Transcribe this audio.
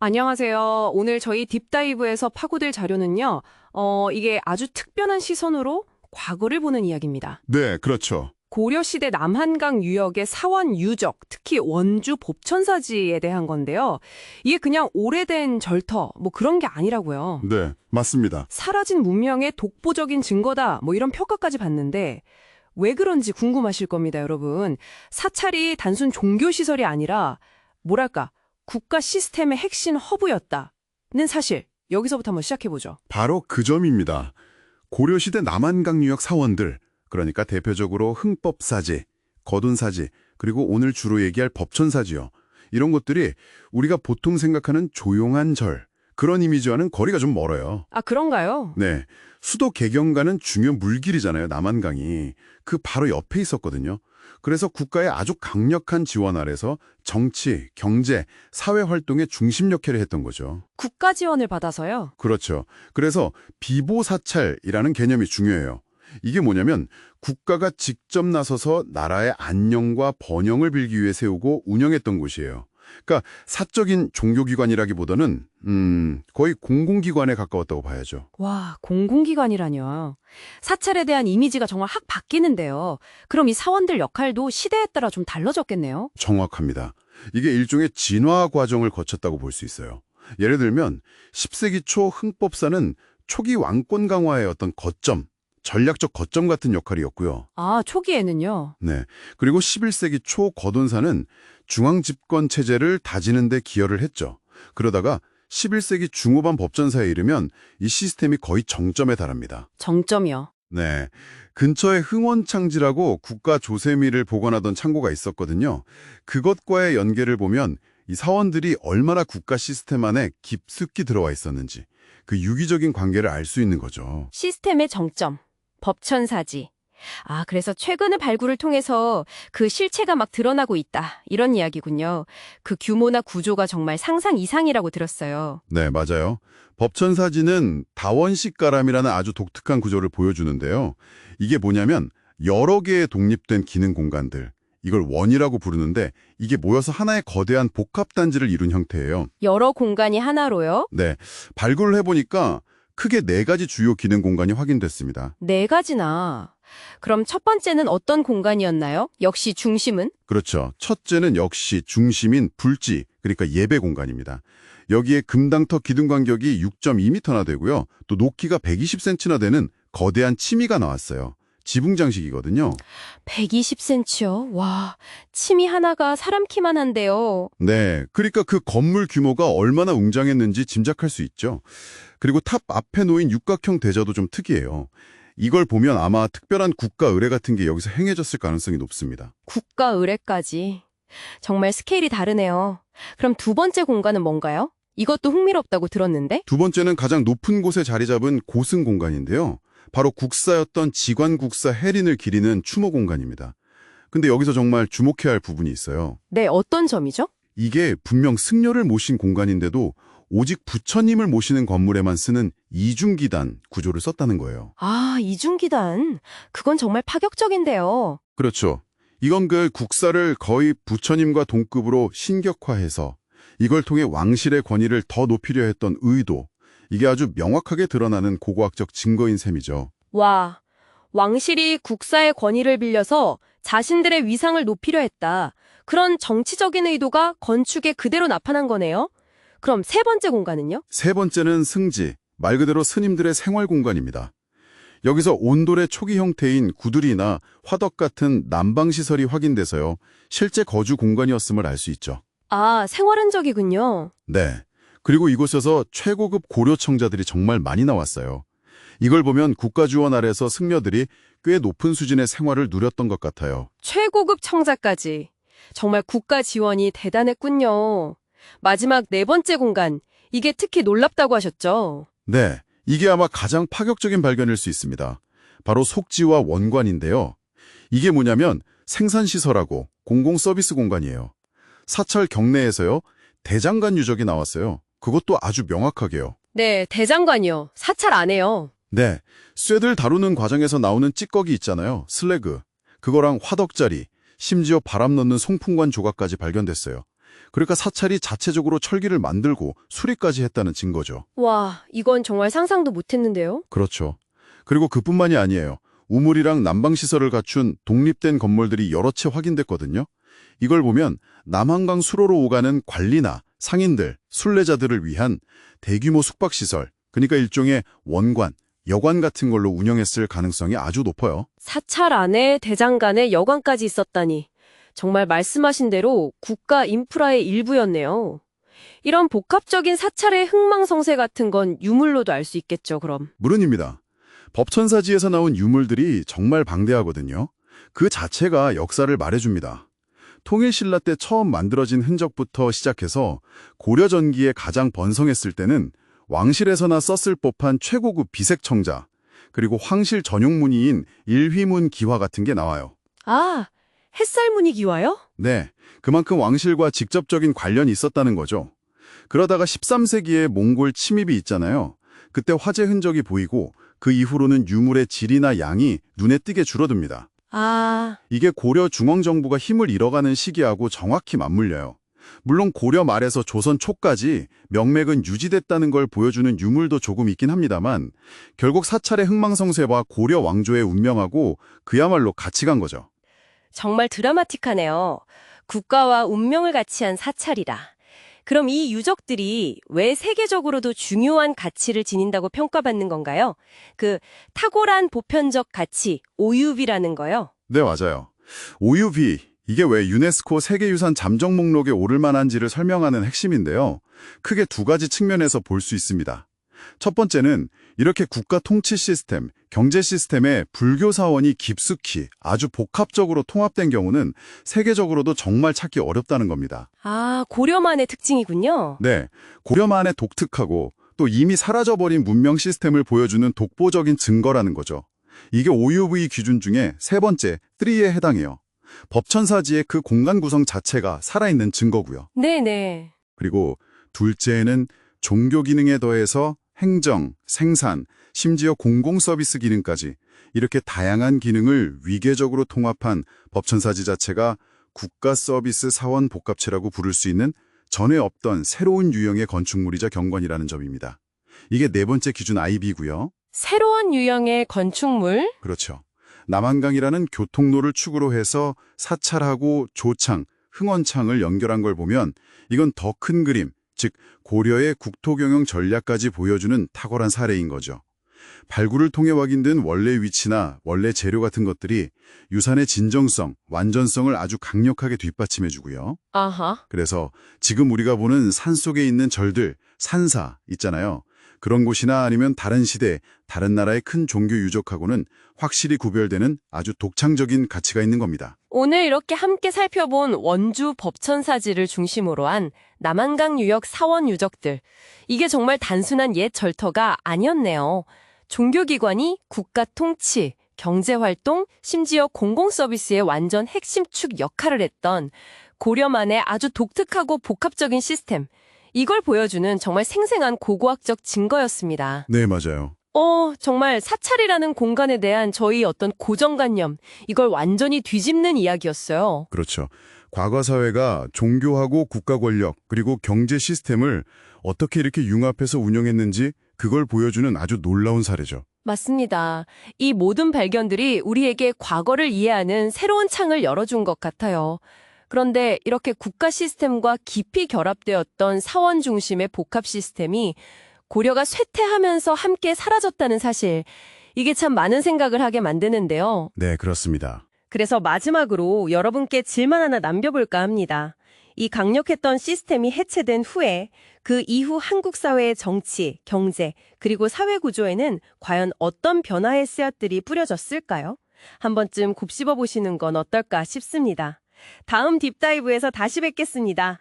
안녕하세요. 오늘 저희 딥다이브에서 파고들 자료는요, 이게 아주 특별한 시선으로 과거를 보는 이야기입니다. 네, 그렇죠. 고려시대 남한강 유역의 사원 유적, 특히 원주 법천사지에 대한 건데요. 이게 그냥 오래된 절터, 뭐 그런 게 아니라고요. 네, 맞습니다. 사라진 문명의 독보적인 증거다, 뭐 이런 평가까지 받는데, 왜 그런지 궁금하실 겁니다, 여러분. 사찰이 단순 종교시설이 아니라, 뭐랄까, 국가 시스템의 핵심 허브였다는 사실, 여기서부터 한번 시작해보죠. 바로 그 점입니다. 고려시대 남한강 유역 사원들, 그러니까 대표적으로 흥법사지, 거둔사지, 그리고 오늘 주로 얘기할 법천사지요. 이런 것들이 우리가 보통 생각하는 조용한 절, 그런 이미지와는 거리가 좀 멀어요. 아, 그런가요? 네, 수도 개경가는 중요 물길이잖아요, 남한강이. 그 바로 옆에 있었거든요. 그래서 국가의 아주 강력한 지원 아래서 정치, 경제, 사회 활동의 중심 역할을 했던 거죠. 국가 지원을 받아서요? 그렇죠. 그래서 비보사찰이라는 개념이 중요해요. 이게 뭐냐면 국가가 직접 나서서 나라의 안녕과 번영을 빌기 위해 세우고 운영했던 곳이에요. 그러니까 사적인 종교기관이라기보다는 거의 공공기관에 가까웠다고 봐야죠. 와, 공공기관이라뇨. 사찰에 대한 이미지가 정말 확 바뀌는데요. 그럼 이 사원들 역할도 시대에 따라 좀 달라졌겠네요? 정확합니다. 이게 일종의 진화 과정을 거쳤다고 볼 수 있어요. 예를 들면 10세기 초 흥법사는 초기 왕권 강화의 어떤 거점, 전략적 거점 같은 역할이었고요. 아, 초기에는요? 네. 그리고 11세기 초 거돈사는 중앙 집권 체제를 다지는 데 기여를 했죠. 그러다가 11세기 중후반 법전사에 이르면 이 시스템이 거의 정점에 달합니다. 정점이요. 네. 근처에 흥원창지라고 국가 조세미를 보관하던 창고가 있었거든요. 그것과의 연계를 보면 이 사원들이 얼마나 국가 시스템 안에 깊숙이 들어와 있었는지 그 유기적인 관계를 알 수 있는 거죠. 시스템의 정점, 법천사지. 아, 그래서 최근의 발굴을 통해서 그 실체가 막 드러나고 있다. 이런 이야기군요. 그 규모나 구조가 정말 상상 이상이라고 들었어요. 네, 맞아요. 법천사지는 다원식 가람이라는 아주 독특한 구조를 보여주는데요. 이게 뭐냐면 여러 개의 독립된 기능 공간들, 이걸 원이라고 부르는데 이게 모여서 하나의 거대한 복합단지를 이룬 형태예요. 여러 공간이 하나로요? 네, 발굴을 해보니까 크게 4가지 주요 기능 공간이 확인됐습니다. 네 가지나. 그럼 첫 번째는 어떤 공간이었나요? 역시 중심은? 그렇죠. 첫째는 역시 중심인 불지, 그러니까 예배 공간입니다. 여기에 금당터 기둥 간격이 6.2m나 되고요. 또 높이가 120cm나 되는 거대한 치미가 나왔어요. 지붕 장식이거든요. 120cm요? 와, 침이 하나가 사람 키만 한데요. 네, 그러니까 그 건물 규모가 얼마나 웅장했는지 짐작할 수 있죠. 그리고 탑 앞에 놓인 육각형 대자도 좀 특이해요. 이걸 보면 아마 특별한 국가 의례 같은 게 여기서 행해졌을 가능성이 높습니다. 국가 의례까지. 정말 스케일이 다르네요. 그럼 두 번째 공간은 뭔가요? 이것도 흥미롭다고 들었는데? 두 번째는 가장 높은 곳에 자리 잡은 고승 공간인데요. 바로 국사였던 지관국사 해린을 기리는 추모 공간입니다. 근데 여기서 정말 주목해야 할 부분이 있어요. 네, 어떤 점이죠? 이게 분명 승려를 모신 공간인데도 오직 부처님을 모시는 건물에만 쓰는 이중기단 구조를 썼다는 거예요. 아, 이중기단. 그건 정말 파격적인데요. 그렇죠. 이건 그 국사를 거의 부처님과 동급으로 신격화해서 이걸 통해 왕실의 권위를 더 높이려 했던 의도, 이게 아주 명확하게 드러나는 고고학적 증거인 셈이죠. 와, 왕실이 국사의 권위를 빌려서 자신들의 위상을 높이려 했다. 그런 정치적인 의도가 건축에 그대로 나타난 거네요. 그럼 세 번째 공간은요? 세 번째는 승지, 말 그대로 스님들의 생활 공간입니다. 여기서 온돌의 초기 형태인 구들이나 화덕 같은 난방시설이 확인돼서요. 실제 거주 공간이었음을 알 수 있죠. 아, 생활 흔적이군요. 네. 그리고 이곳에서 최고급 고려청자들이 정말 많이 나왔어요. 이걸 보면 국가 지원 아래서 승려들이 꽤 높은 수준의 생활을 누렸던 것 같아요. 최고급 청자까지. 정말 국가 지원이 대단했군요. 마지막 네 번째 공간. 이게 특히 놀랍다고 하셨죠? 네. 이게 아마 가장 파격적인 발견일 수 있습니다. 바로 속지와 원관인데요. 이게 뭐냐면 생산시설하고 공공서비스 공간이에요. 사찰 경내에서요. 대장간 유적이 나왔어요. 그것도 아주 명확하게요. 네, 대장관이요. 사찰 안에요. 네, 쇠들 다루는 과정에서 나오는 찌꺼기 있잖아요. 슬래그. 그거랑 화덕자리, 심지어 바람 넣는 송풍관 조각까지 발견됐어요. 그러니까 사찰이 자체적으로 철기를 만들고 수리까지 했다는 증거죠. 와, 이건 정말 상상도 못했는데요. 그렇죠. 그리고 그뿐만이 아니에요. 우물이랑 난방시설을 갖춘 독립된 건물들이 여러 채 확인됐거든요. 이걸 보면 남한강 수로로 오가는 관리나 상인들, 순례자들을 위한 대규모 숙박시설, 그러니까 일종의 원관, 여관 같은 걸로 운영했을 가능성이 아주 높아요. 사찰 안에 대장간에 여관까지 있었다니. 정말 말씀하신 대로 국가 인프라의 일부였네요. 이런 복합적인 사찰의 흥망성쇠 같은 건 유물로도 알 수 있겠죠, 그럼. 물론입니다. 법천사지에서 나온 유물들이 정말 방대하거든요. 그 자체가 역사를 말해줍니다. 통일신라 때 처음 만들어진 흔적부터 시작해서 고려 전기에 가장 번성했을 때는 왕실에서나 썼을 법한 최고급 비색청자, 그리고 황실 전용 무늬인 일휘문 기화 같은 게 나와요. 아, 햇살무늬 기와요? 네, 그만큼 왕실과 직접적인 관련이 있었다는 거죠. 그러다가 13세기에 몽골 침입이 있잖아요. 그때 화재 흔적이 보이고 그 이후로는 유물의 질이나 양이 눈에 띄게 줄어듭니다. 아, 이게 고려 중앙정부가 힘을 잃어가는 시기하고 정확히 맞물려요. 물론 고려 말에서 조선 초까지 명맥은 유지됐다는 걸 보여주는 유물도 조금 있긴 합니다만 결국 사찰의 흥망성쇠와 고려 왕조의 운명하고 그야말로 같이 간 거죠. 정말 드라마틱하네요. 국가와 운명을 같이 한 사찰이라. 그럼 이 유적들이 왜 세계적으로도 중요한 가치를 지닌다고 평가받는 건가요? 그 탁월한 보편적 가치, 오유비라는 거요? 네, 맞아요. 오유비, 이게 왜 유네스코 세계유산 잠정 목록에 오를 만한지를 설명하는 핵심인데요. 크게 두 가지 측면에서 볼 수 있습니다. 첫 번째는 이렇게 국가 통치 시스템, 경제 시스템에 불교 사원이 깊숙이 아주 복합적으로 통합된 경우는 세계적으로도 정말 찾기 어렵다는 겁니다. 아, 고려만의 특징이군요. 네, 고려만의 독특하고 또 이미 사라져버린 문명 시스템을 보여주는 독보적인 증거라는 거죠. 이게 OUV 기준 중에 세 번째, 3에 해당해요. 법천사지의 그 공간 구성 자체가 살아있는 증거고요. 네네. 그리고 둘째는 종교 기능에 더해서 행정, 생산, 심지어 공공 서비스 기능까지 이렇게 다양한 기능을 위계적으로 통합한 법천사지 자체가 국가 서비스 사원 복합체라고 부를 수 있는 전에 없던 새로운 유형의 건축물이자 경관이라는 점입니다. 이게 네 번째 기준 IB고요. 새로운 유형의 건축물? 그렇죠. 남한강이라는 교통로를 축으로 해서 사찰하고 조창, 흥원창을 연결한 걸 보면 이건 더 큰 그림, 즉 고려의 국토경영 전략까지 보여주는 탁월한 사례인 거죠. 발굴을 통해 확인된 원래 위치나 원래 재료 같은 것들이 유산의 진정성, 완전성을 아주 강력하게 뒷받침해주고요. 아하. 그래서 지금 우리가 보는 산속에 있는 절들, 산사 있잖아요. 그런 곳이나 아니면 다른 시대, 다른 나라의 큰 종교 유적하고는 확실히 구별되는 아주 독창적인 가치가 있는 겁니다. 오늘 이렇게 함께 살펴본 원주 법천사지를 중심으로 한 남한강 유역 사원 유적들. 이게 정말 단순한 옛 절터가 아니었네요. 종교기관이 국가 통치, 경제활동, 심지어 공공서비스의 완전 핵심축 역할을 했던 고려만의 아주 독특하고 복합적인 시스템. 이걸 보여주는 정말 생생한 고고학적 증거였습니다. 네, 맞아요. 정말 사찰이라는 공간에 대한 저희 어떤 고정관념, 이걸 완전히 뒤집는 이야기였어요. 그렇죠. 과거 사회가 종교하고 국가 권력 그리고 경제 시스템을 어떻게 이렇게 융합해서 운영했는지 그걸 보여주는 아주 놀라운 사례죠. 맞습니다. 이 모든 발견들이 우리에게 과거를 이해하는 새로운 창을 열어준 것 같아요. 그런데 이렇게 국가 시스템과 깊이 결합되었던 사원 중심의 복합 시스템이 고려가 쇠퇴하면서 함께 사라졌다는 사실, 이게 참 많은 생각을 하게 만드는데요. 네, 그렇습니다. 그래서 마지막으로 여러분께 질문 하나 남겨볼까 합니다. 이 강력했던 시스템이 해체된 후에 그 이후 한국 사회의 정치, 경제, 그리고 사회 구조에는 과연 어떤 변화의 씨앗들이 뿌려졌을까요? 한 번쯤 곱씹어 보시는 건 어떨까 싶습니다. 다음 딥다이브에서 다시 뵙겠습니다.